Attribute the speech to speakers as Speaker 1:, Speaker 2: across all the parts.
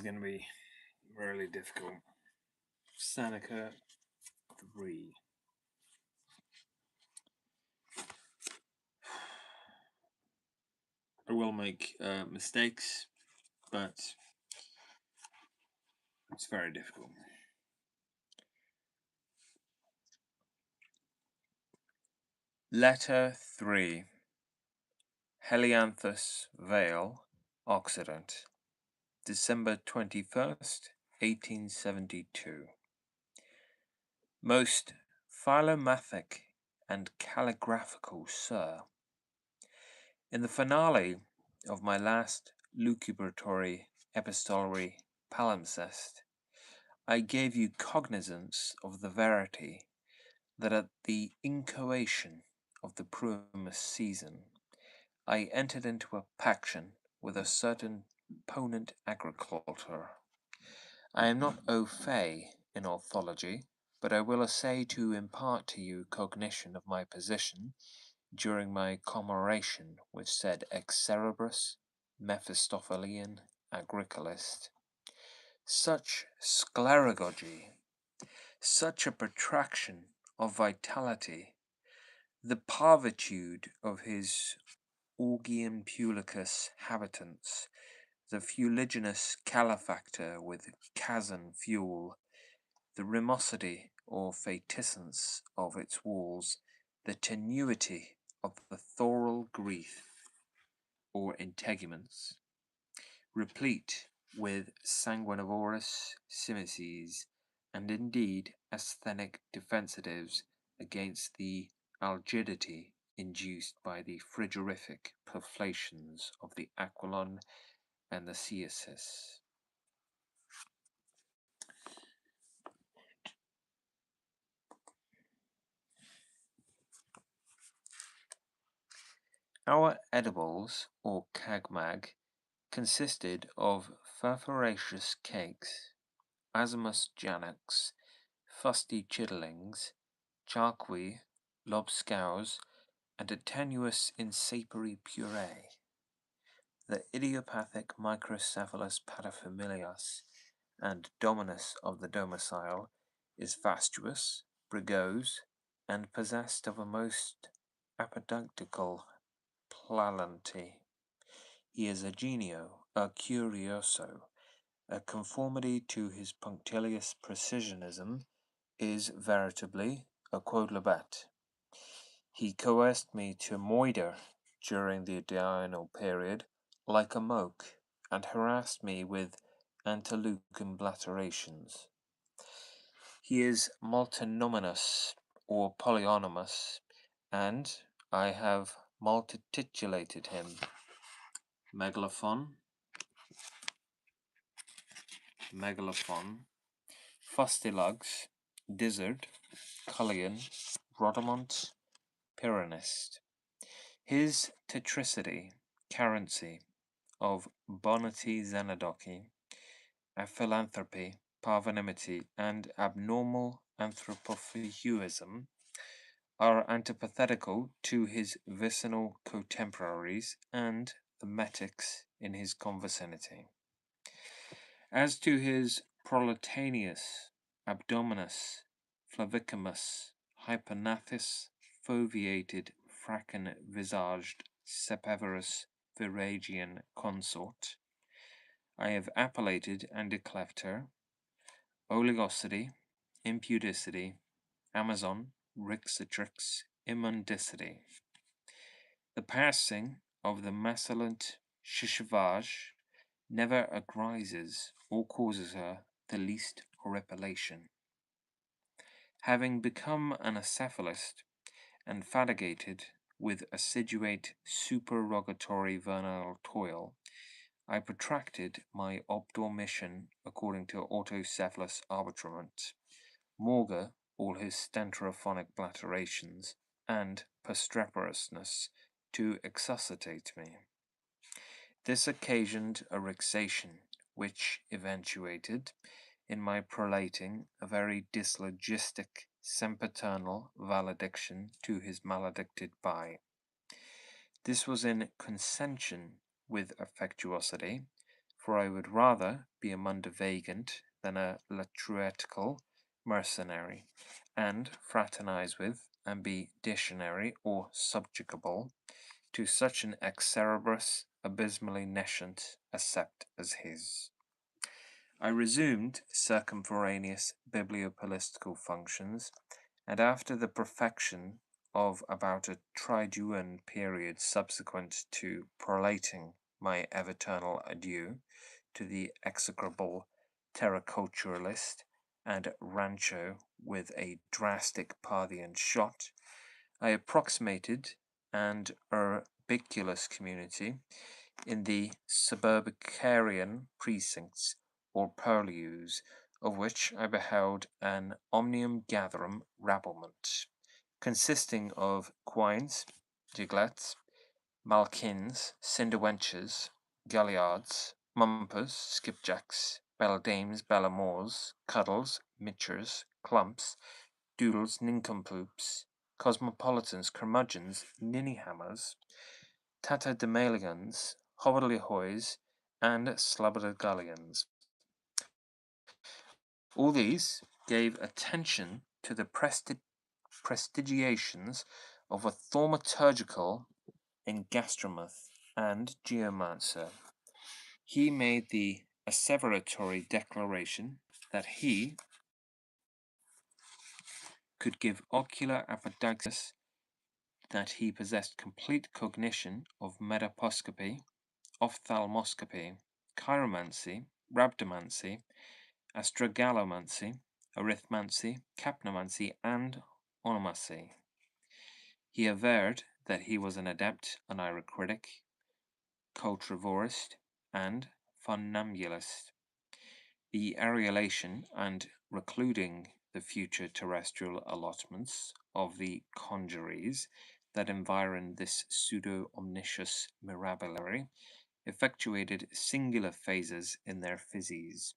Speaker 1: going to be really difficult. Seneker 3. I will make mistakes, but it's very difficult. Letter 3. Helianthus Vale, Occident, December 21st, 1872. Most philomathic and calligraphical Sir, in the finale of my last lucubratory epistolary palimpsest, I gave you cognizance of the verity that at the inchoation of the Pruimus season I entered into a paction with a certain ponent agricultor. I am not au fait in orthology, but I will essay to impart to you cognition of my position during my commemoration with said ex cerebrus Mephistophelian agricolist. Such scleragogy, such a protraction of vitality, the parvitude of his Augean pulicus habitants, the fuliginous calefactor with Kazan fuel, the remosity or fatiscence of its walls, the tenuity of the thoral greath or integuments, replete with sanguinivorous simices, and indeed asthenic defensitives against the algidity induced by the frigorific perflations of the aquilon and the ceasis. Our edibles, or cagmag, consisted of furfuraceous cakes, azimus janax, fusty chitterlings, charqui, lobscouse, and a tenuous insapory puree. The idiopathic microcephalus paterfamilias and dominus of the domicile is fastuous, brigose, and possessed of a most apodictical plalanty. He is a genio, a curioso, a conformity to his punctilious precisionism, is veritably a quodlibet. He coerced me to moider during the diurnal period like a moke, and harassed me with antilucumblatterations. He is multinominous or polyonymous, and I have multititulated him. Megalophon, Fustilugs, Dizzard, Cullion, Rhodamont, Pyranist. His tetricity, carency of bonity xenodochi, a philanthropy, parvenimity, and abnormal anthropophaguism are antithetical to his vicinal contemporaries and the metics in his convicinity. As to his Proletanius, Abdominus, Flavicamus, Hypernathis, foveated, fracken-visaged, sepeverous, viragian consort, I have appellated and decleft her, oligosity, impudicity, Amazon, Rixatrix, immundicity. The passing of the macillant Shishvaj never agrises or causes her the least horripilation. Having become an acephalist and fatigated with assiduate supererogatory vernal toil, I protracted my obdormition according to autocephalous arbitrament, maugre all his stenterophonic blatterations, and pestreperousness to exsuscitate me. This occasioned a rixation, which eventuated in my prolating a very dyslogistic sempiternal valediction to his maledicted bye. This was in conscension with affectuosity, for I would rather be a mundivagant than a latrutical mercenary, and fraternize with and be dictionary or subjugable to such an excerberus abysmally nescient a sept as his. I resumed circumforaneous bibliopolitical functions, and after the perfection of about a triduan period subsequent to prolating my eternal adieu to the execrable terriculturalist and rancho with a drastic Parthian shot, I approximated an urbiculous community in the suburbicarian precincts or purlieus, of which I beheld an omnium gatherum rabblement, consisting of quines, giglets, malkins, cinderwenches, galliards, mumpers, skipjacks, beldames, bellamours, cuddles, mitchers, clumps, doodles, nincompoops, cosmopolitans, curmudgeons, ninnyhammers, tatterdemalions, hobbledehoys, and slobbergullions. All these gave attention to the prestigiations of a thaumaturgical gastromoth and geomancer. He made the asseveratory declaration that he could give ocular apodaxis, that he possessed complete cognition of metaposcopy, ophthalmoscopy, chiromancy, rhabdomancy, astrogalomancy, arithmancy, capnomancy, and onomancy. He averred that he was an adept oniricritic, cultrivorist, and funambulist. The areolation and recluding the future terrestrial allotments of the congeries that environed this pseudo-omniscious mirabiliary effectuated singular phases in their physes.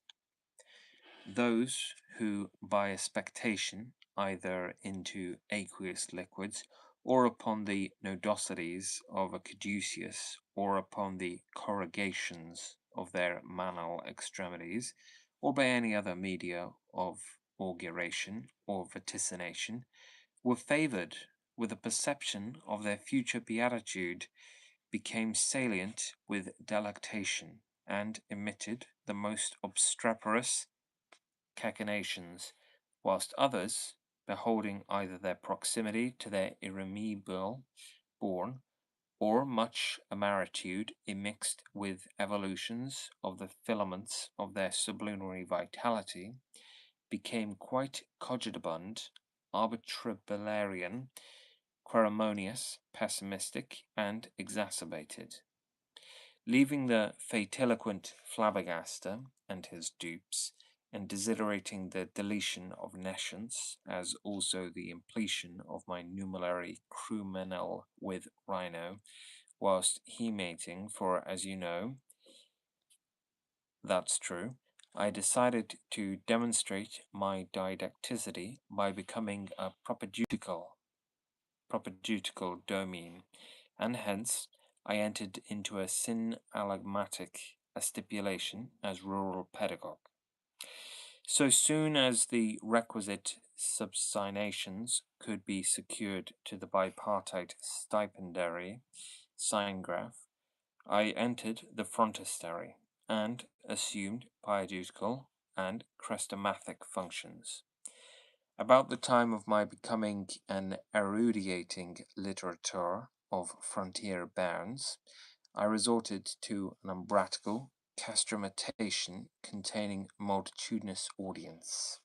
Speaker 1: Those who, by expectation, either into aqueous liquids, or upon the nodosities of a caduceus, or upon the corrugations of their manal extremities, or by any other media of auguration or vaticination, were favoured with a perception of their future beatitude, became salient with delectation, and emitted the most obstreperous cachinnations, whilst others, beholding either their proximity to their irremeable bourne, or much amaritude immixed with evolutions of the filaments of their sublunary vitality, became quite cogitable, arbitrabiliarian, queremonious, pessimistic, and exacerbated. Leaving the fatiloquent Flabbergaster and his dupes, and desiderating the deletion of nescience, as also the impletion of my numerary crumenel with rhino, whilst he mating, for as you know, that's true, I decided to demonstrate my didacticity by becoming a propageutical domain, and hence I entered into a synallagmatic a stipulation as rural pedagogue. So soon as the requisite subsignations could be secured to the bipartite stipendiary signgraph, I entered the frontistery, and assumed piedeutical and crestomathic functions. About the time of my becoming an erudiating literateur of frontier bounds, I resorted to an umbratical castrametation containing a multitudinous audience,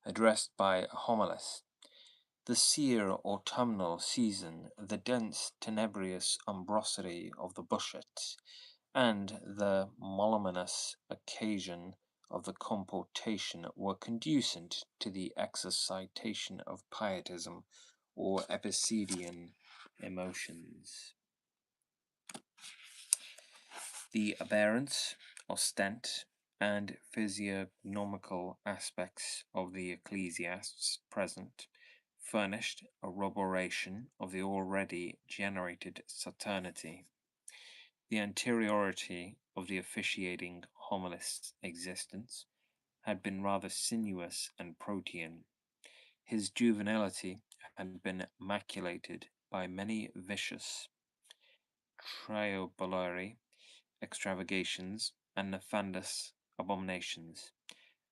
Speaker 1: addressed by a homilist. The sere autumnal season, the dense tenebrious umbrosity of the bushet, and the voluminous occasion of the comportation were conducent to the exercitation of pietism or Epicedian emotions. The aberrance, ostent, and physiognomical aspects of the ecclesiasts present furnished a corroboration of the already generated saturnity. The anteriority of the officiating homilist's existence had been rather sinuous and protean. His juvenility had been maculated by many vicious triobulary extravagations and nefandous abominations.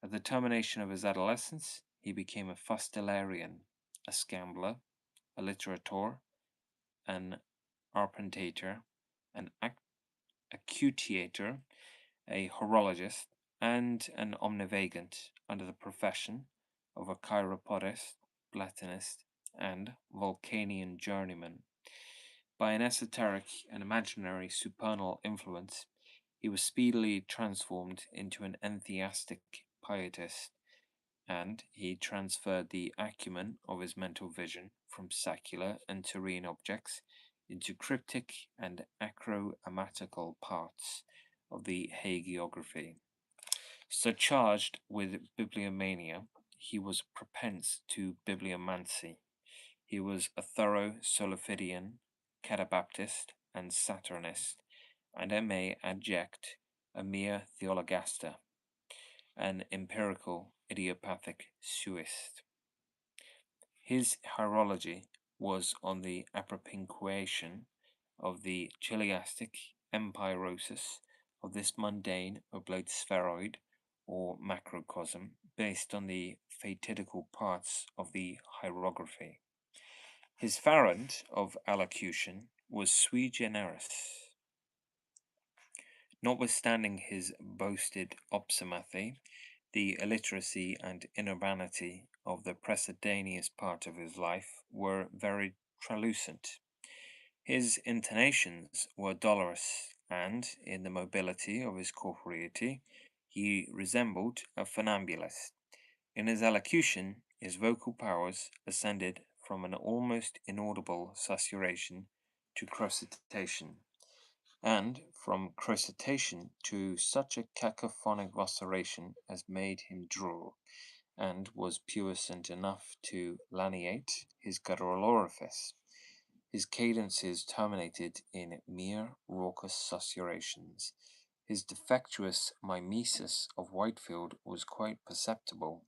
Speaker 1: At the termination of his adolescence, he became a fustillarian, a scambler, a literator, an arpentator, an accutiator, a horologist, and an omnivagant under the profession of a chiropodist, Platonist, and Vulcanian journeyman. By an esoteric and imaginary supernal influence, he was speedily transformed into an entheistic pietist, and he transferred the acumen of his mental vision from secular and terrene objects into cryptic and acromatical parts of the hagiography. Surcharged with bibliomania, he was propense to bibliomancy. He was a thorough Solifidian, Catabaptist, and Saturnist, and I may adject a mere theologaster, an empirical idiopathic suist. His hierology was on the appropinquation of the chiliastic empyrosis of this mundane oblate spheroid or macrocosm based on the fatidical parts of the hierography. His farand of allocution was sui generis. Notwithstanding his boasted opsimathy, the illiteracy and inurbanity of the precedaneous part of his life were very tralucent. His intonations were dolorous, and, in the mobility of his corporeity, he resembled a funambulist. In his elocution, his vocal powers ascended from an almost inaudible susurration to crositation, and from crositation to such a cacophonic vociferation as made him drool, and was puissant enough to laniate his guttural orifice. His cadences terminated in mere raucous susurrations. His defectuous mimesis of Whitefield was quite perceptible.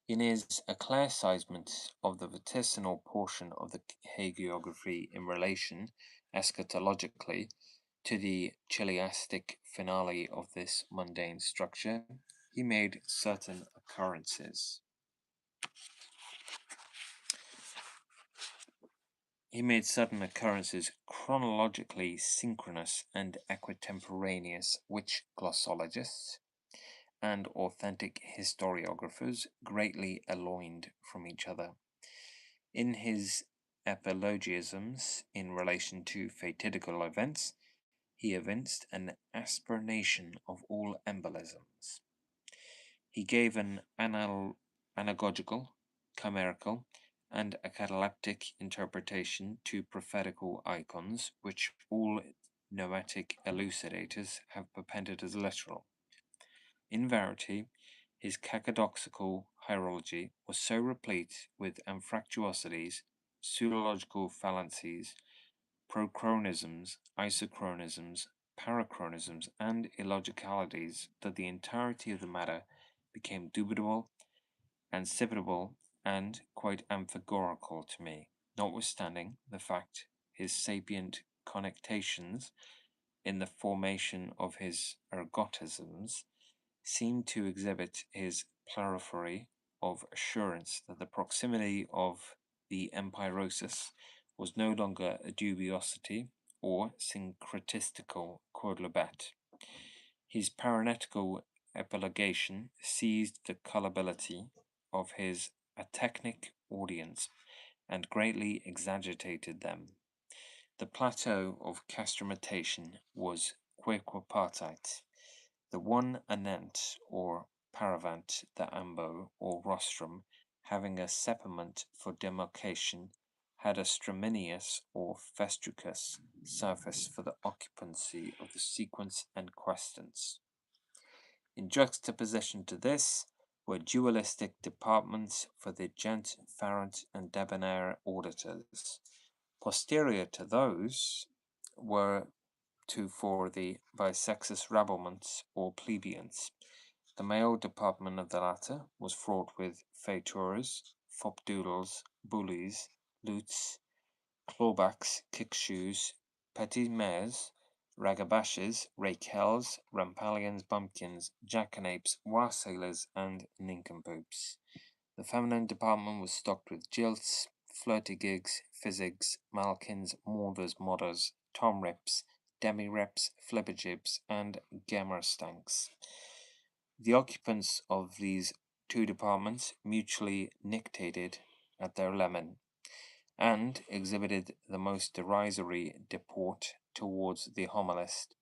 Speaker 1: In his eclaircisement of the vaticinal portion of the hagiography in relation, eschatologically, to the chiliastic finale of this mundane structure, he made certain occurrences. He made certain occurrences chronologically synchronous and equitemporaneous, which glossologists and authentic historiographers greatly eloined from each other. In his epilogisms in relation to fatidical events, he evinced an aspiration of all embolisms. He gave an anagogical, chimerical, and a cataleptic interpretation to prophetical icons, which all noetic elucidators have appended as literal. In verity, his cacodoxical hierology was so replete with anfractuosities, pseudological fallacies, prochronisms, isochronisms, parachronisms, and illogicalities that the entirety of the matter became dubitable, insipidable, and quite amphigorical to me, notwithstanding the fact his sapient connectations in the formation of his ergotisms seemed to exhibit his plurifory of assurance that the proximity of the empyrosis was no longer a dubiosity or syncretistical quodlibet. His paranetical epilogation seized the gullibility of his atechnic audience and greatly exaggerated them. The plateau of castrametation was quequapartite. The one anent or paravant, the ambo or rostrum, having a sepiment for demarcation, had a stramineous or festrucous surface for the occupancy of the sequence and quaestance. In juxtaposition to this were dualistic departments for the gent, farrant, and debonair auditors. Posterior to those were to for the bisexus rabblements or plebeians. The male department of the latter was fraught with faitours, fopdoodles, bullies, lutes, clawbacks, kickshoes, petit mares, ragabashes, rakehells, rampalions, bumpkins, jackanapes, wassailers, and nincompoops. The feminine department was stocked with jilts, flirty-gigs, physigs, malkins, mauders, modders, tom-rips, demi-reps, flipperjibs, and gammer-stanks. The occupants of these two departments mutually nictated at their lemon, and exhibited the most derisory deport towards the homilist.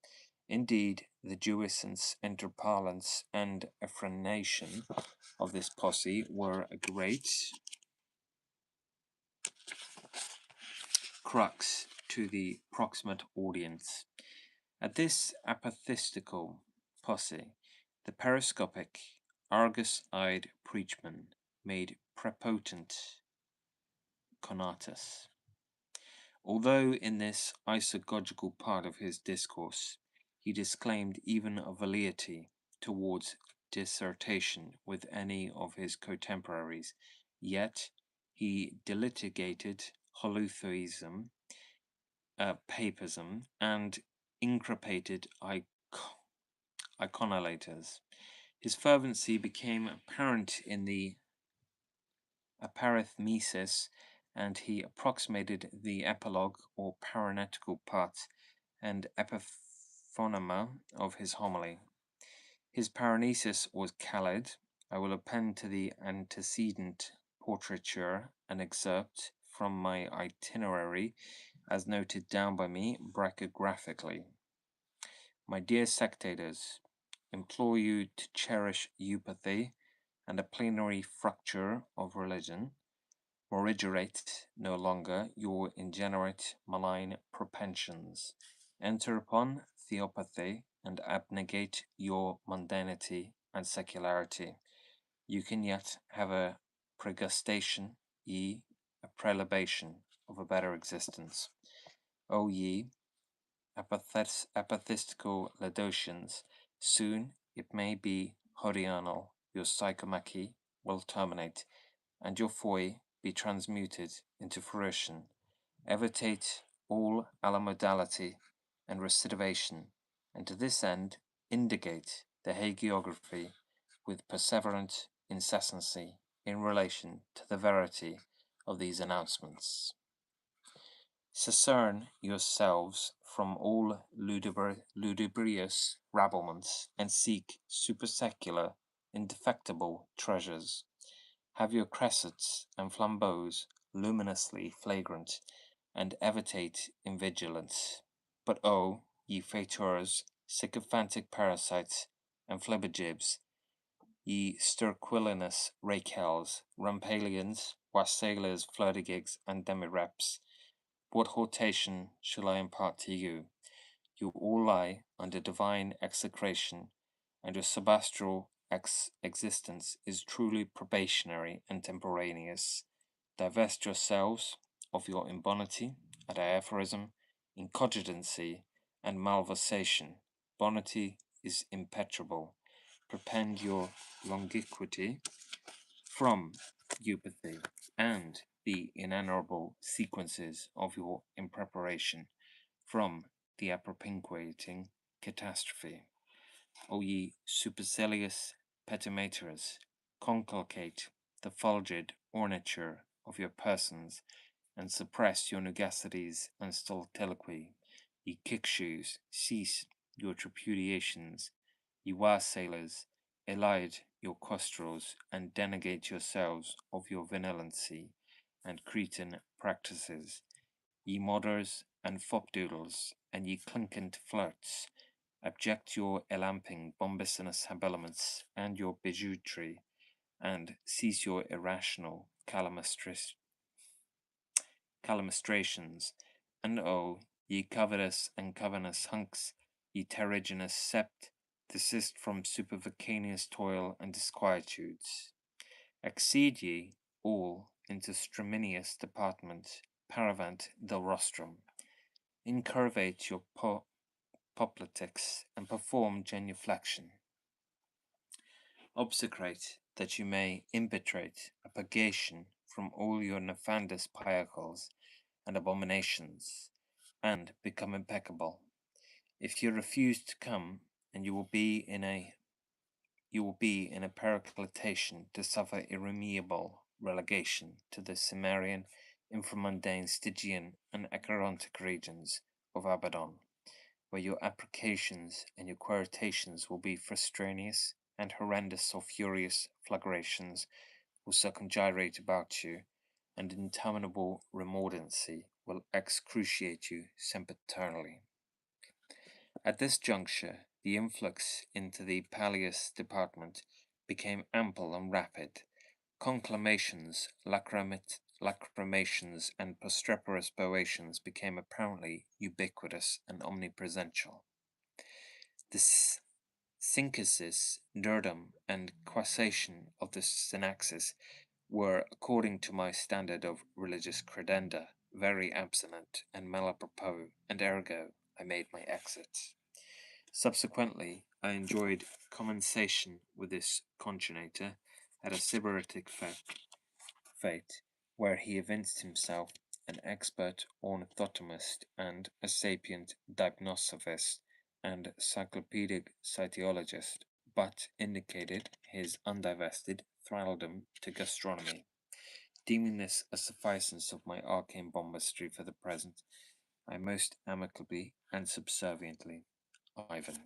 Speaker 1: Indeed, the jouissance, interparlance, and effronation of this posse were a great crux to the proximate audience. At this apathetical posse, the periscopic, argus-eyed preachman made prepotent conatus. Although in this isagogical part of his discourse he disclaimed even a velleity towards dissertation with any of his contemporaries, yet he delitigated holotheism, papism, and increpated iconolaters. His fervency became apparent in the aperithmesis, and he approximated the epilogue or parenetical part and epiphonema of his homily. His paranesis was calid. I will append to the antecedent portraiture an excerpt from my itinerary as noted down by me brachygraphically. My dear sectators, implore you to cherish eupathy and a plenary fructure of religion. Morigerate no longer your ingenerate malign propensions. Enter upon theopathy and abnegate your mundanity and secularity. You can yet have a pregustation, ye, a prelibation of a better existence. O ye, apathetical Laodiceans, soon, it may be, hodianal, your psychomachy will terminate, and your foi be transmuted into fruition. Evitate all alamodality and recidivation, and to this end indicate the hagiography with perseverant incessancy in relation to the verity of these announcements. Discern yourselves from all lugubrious rabblements, and seek supersecular, indefectible treasures. Have your cressets and flambeaux luminously flagrant, and evitate in vigilance. But oh, ye faitours, sycophantic parasites, and flibberjibs, ye sterquilinous rakehells, rampalions, wassailers, flirtigigs, and demireps, what hortation shall I impart to you? You all lie under divine execration, and your sebastral existence is truly probationary and temporaneous. Divest yourselves of your imbonity and aphorism, incogitancy and malversation. Bonity is impenetrable. Prepend your longiquity from eupathy and the inenarrable sequences of your impreparation from the appropinquating catastrophe. O ye supercilious petimators, conculcate the fulgid ornature of your persons, and suppress your nugacities and stultiliquy. Ye kickshoes, cease your tripudiations. Ye wassailers, elide your costrels, and denegate yourselves of your venilency and cretin practices. Ye modders and fopdoodles, and ye clinquant flirts, abject your elamping bombacinous habiliments and your bijouterie, and cease your irrational calamistrations. And oh, ye covetous and cavernous hunks, ye terrigenous sept, desist from supervicaneous toil and disquietudes. Accede ye all into straminious department, paravant del rostrum. Incurvate your poplitics, and perform genuflection. Obsecrate, that you may impetrate a purgation from all your nefandous piacles and abominations, and become impeccable. If you refuse to come, and you will be in a periclitation to suffer irremediable relegation to the Cimmerian, inframundane, Stygian, and Acherontic regions of Abaddon, where your applications and your quotations will be frustraneous, and horrendous or furious flagellations will circumgyrate about you, and interminable remordancy will excruciate you sempiternally. At this juncture, the influx into the Pallius department became ample and rapid. Conclamations, lacrimations, and postreperous poations became apparently ubiquitous and omnipresential. The synthesis, nerdum, and quassation of the synaxis were, according to my standard of religious credenda, very abstinent and malapropos, and ergo I made my exit. Subsequently, I enjoyed conversation with this congenitor at a sybaritic fete, where he evinced himself an expert ornithotomist and a sapient diagnosovist and cyclopedic cytologist, but indicated his undivested thraldom to gastronomy. Deeming this a sufficence of my arcane bombastry for the present, I most amicably and subserviently, Ivan.